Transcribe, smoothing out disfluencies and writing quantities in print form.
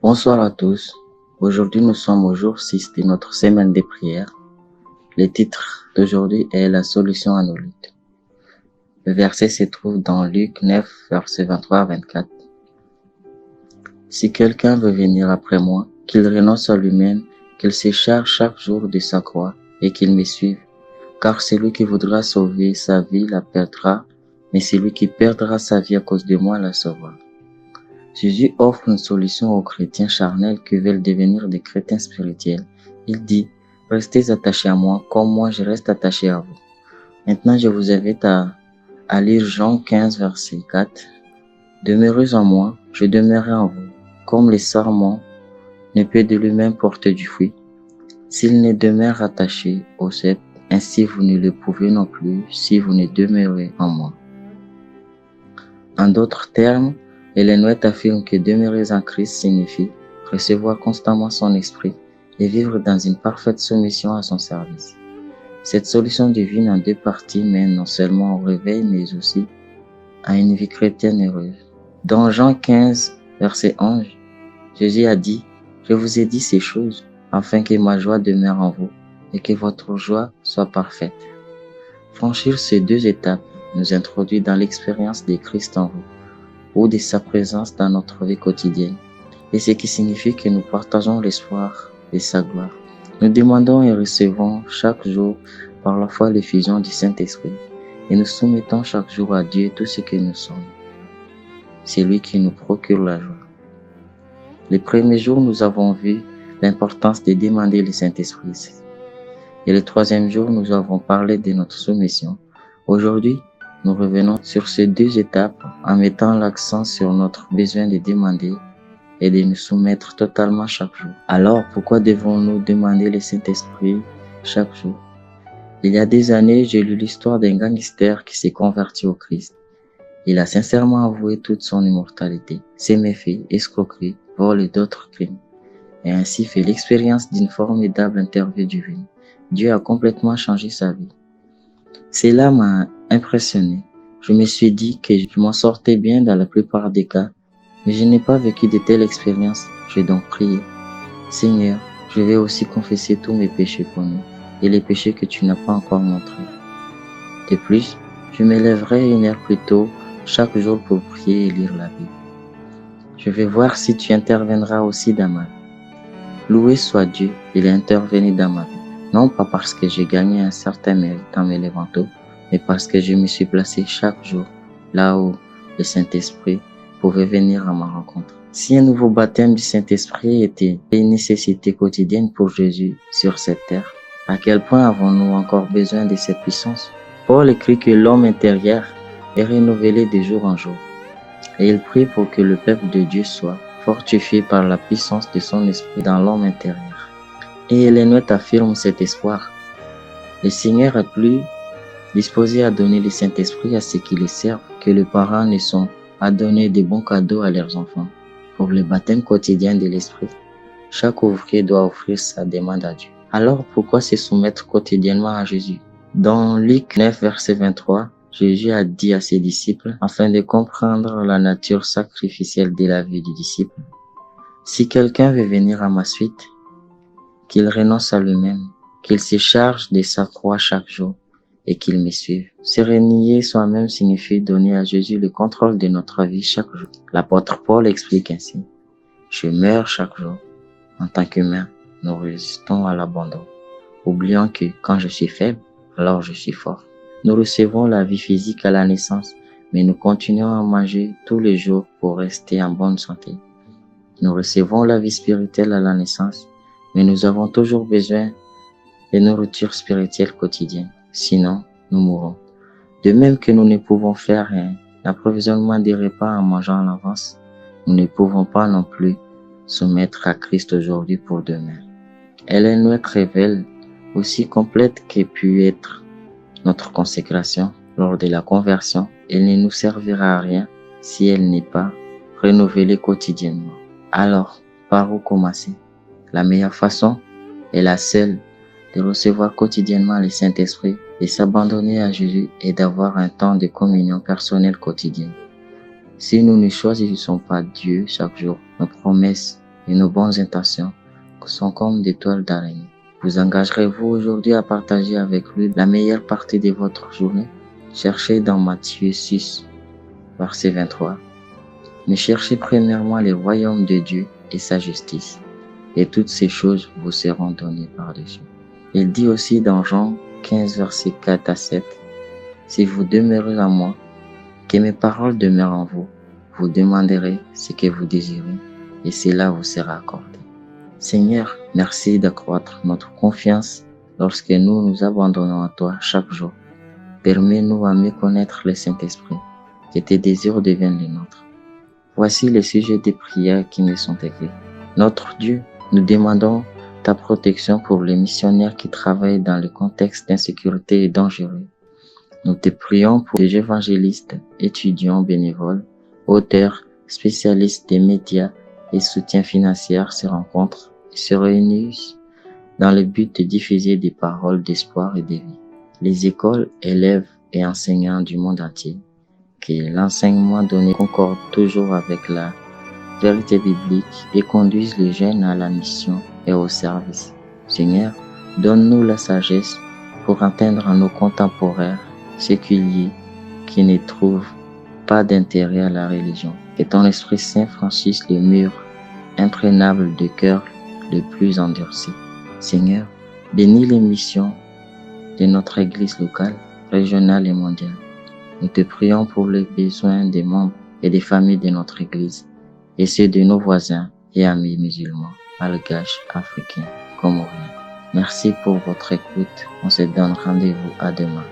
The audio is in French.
Bonsoir à tous. Aujourd'hui, nous sommes au jour 6 de notre semaine de prière. Le titre d'aujourd'hui est La solution à nos luttes. Le verset se trouve dans Luc 9, versets 23 à 24. Si quelqu'un veut venir après moi, qu'il renonce à lui-même, qu'il se charge chaque jour de sa croix et qu'il me suive. Car celui qui voudra sauver sa vie la perdra, mais celui qui perdra sa vie à cause de moi la sauvera. Jésus offre une solution aux chrétiens charnels qui veulent devenir des chrétiens spirituels. Il dit, restez attachés à moi comme moi je reste attaché à vous. Maintenant, je vous invite à lire Jean 15, verset 4. Demeurez en moi, je demeurerai en vous. Comme le sarment ne peut de lui-même porter du fruit, s'il ne demeure attaché au cep, ainsi vous ne le pouvez non plus si vous ne demeurez en moi. En d'autres termes, Ellen White affirme que demeurer en Christ signifie recevoir constamment son esprit et vivre dans une parfaite soumission à son service. Cette solution divine en deux parties mène non seulement au réveil, mais aussi à une vie chrétienne heureuse. Dans Jean 15, verset 11, Jésus a dit, « Je vous ai dit ces choses, afin que ma joie demeure en vous et que votre joie soit parfaite. » Franchir ces deux étapes nous introduit dans l'expérience de Christ en vous, ou de sa présence dans notre vie quotidienne, et ce qui signifie que nous partageons l'espoir de sa gloire. Nous demandons et recevons chaque jour par la foi l'effusion du Saint-Esprit, et nous soumettons chaque jour à Dieu tout ce que nous sommes. C'est lui qui nous procure la joie. Les premiers jours, nous avons vu l'importance de demander le Saint-Esprit. Et le troisième jour, nous avons parlé de notre soumission. Aujourd'hui, nous revenons sur ces deux étapes en mettant l'accent sur notre besoin de demander et de nous soumettre totalement chaque jour. Alors, pourquoi devons-nous demander le Saint-Esprit chaque jour? Il y a des années, j'ai lu l'histoire d'un gangster qui s'est converti au Christ. Il a sincèrement avoué toute son immortalité, ses méfaits, escroqueries, vols et d'autres crimes, et ainsi fait l'expérience d'une formidable interview divine. Dieu a complètement changé sa vie. Cela m'a impressionné. Je me suis dit que je m'en sortais bien dans la plupart des cas, mais je n'ai pas vécu de telles expériences. J'ai donc prié. Seigneur, je vais aussi confesser tous mes péchés connus et les péchés que tu n'as pas encore montrés. De plus, je me lèverai 1 heure plus tôt chaque jour pour prier et lire la Bible. Je vais voir si tu interviendras aussi dans ma vie. Loué soit Dieu, il est intervenu dans ma vie. Non pas parce que j'ai gagné un certain mérite en me levant tôt, mais parce que je me suis placé chaque jour là où le Saint-Esprit pouvait venir à ma rencontre. Si un nouveau baptême du Saint-Esprit était une nécessité quotidienne pour Jésus sur cette terre, à quel point avons-nous encore besoin de cette puissance? Paul écrit que l'homme intérieur est renouvelé de jour en jour, et il prie pour que le peuple de Dieu soit fortifié par la puissance de son esprit dans l'homme intérieur. Et Ellen White affirme cet espoir. Le Seigneur est plus disposé à donner le Saint-Esprit à ceux qui le servent que les parents ne sont à donner de bons cadeaux à leurs enfants. Pour le baptême quotidien de l'Esprit, chaque ouvrier doit offrir sa demande à Dieu. Alors pourquoi se soumettre quotidiennement à Jésus? Dans Luc 9, verset 23, Jésus a dit à ses disciples, afin de comprendre la nature sacrificielle de la vie du disciple, « Si quelqu'un veut venir à ma suite, qu'il renonce à lui-même, qu'il se charge de sa croix chaque jour et qu'il me suive. » Se renier soi-même signifie donner à Jésus le contrôle de notre vie chaque jour. L'apôtre Paul explique ainsi, « Je meurs chaque jour. En tant qu'humain, nous résistons à l'abandon, oubliant que quand je suis faible, alors je suis fort. Nous recevons la vie physique à la naissance, mais nous continuons à manger tous les jours pour rester en bonne santé. Nous recevons la vie spirituelle à la naissance, mais nous avons toujours besoin de nourriture spirituelle quotidienne, sinon nous mourrons. De même que nous ne pouvons faire un approvisionnement des repas en mangeant à l'avance, nous ne pouvons pas non plus soumettre à Christ aujourd'hui pour demain. Ellen White révèle aussi complète qu'ait pu être notre consécration lors de la conversion. Elle ne nous servira à rien si elle n'est pas renouvelée quotidiennement. Alors, par où commencer? La meilleure façon est la seule de recevoir quotidiennement le Saint-Esprit, de s'abandonner à Jésus et d'avoir un temps de communion personnelle quotidienne. Si nous ne choisissons pas Dieu chaque jour, nos promesses et nos bonnes intentions sont comme des toiles d'araignée. Vous engagerez-vous aujourd'hui à partager avec lui la meilleure partie de votre journée? Cherchez dans Matthieu 6, verset 23. Mais cherchez premièrement le royaume de Dieu et sa justice, et toutes ces choses vous seront données par-dessus. Il dit aussi dans Jean 15, verset 4 à 7, si vous demeurez en moi, que mes paroles demeurent en vous, vous demanderez ce que vous désirez, et cela vous sera accordé. Seigneur, merci d'accroître notre confiance lorsque nous nous abandonnons à toi chaque jour. Permets-nous à mieux connaître le Saint-Esprit, que tes désirs deviennent les nôtres. Voici les sujets des prières qui me sont écrits. Notre Dieu, nous demandons ta protection pour les missionnaires qui travaillent dans le contexte d'insécurité et dangereux. Nous te prions pour les évangélistes, étudiants, bénévoles, auteurs, spécialistes des médias et soutiens financiers se rencontrent et se réunissent dans le but de diffuser des paroles d'espoir et de vie. Les écoles, élèves et enseignants du monde entier, que l'enseignement donné concorde toujours avec la vérité biblique et conduise les jeunes à la mission et au service. Seigneur, donne-nous la sagesse pour atteindre nos contemporains séculiers qui ne trouvent pas d'intérêt à la religion. Que ton Esprit Saint franchisse les murs imprénables de cœur les plus endurcis. Seigneur, bénis les missions de notre Église locale, régionale et mondiale. Nous te prions pour les besoins des membres et des familles de notre Église et ceux de nos voisins et amis musulmans, malgaches, africains, comoriens. Merci pour votre écoute. On se donne rendez-vous à demain.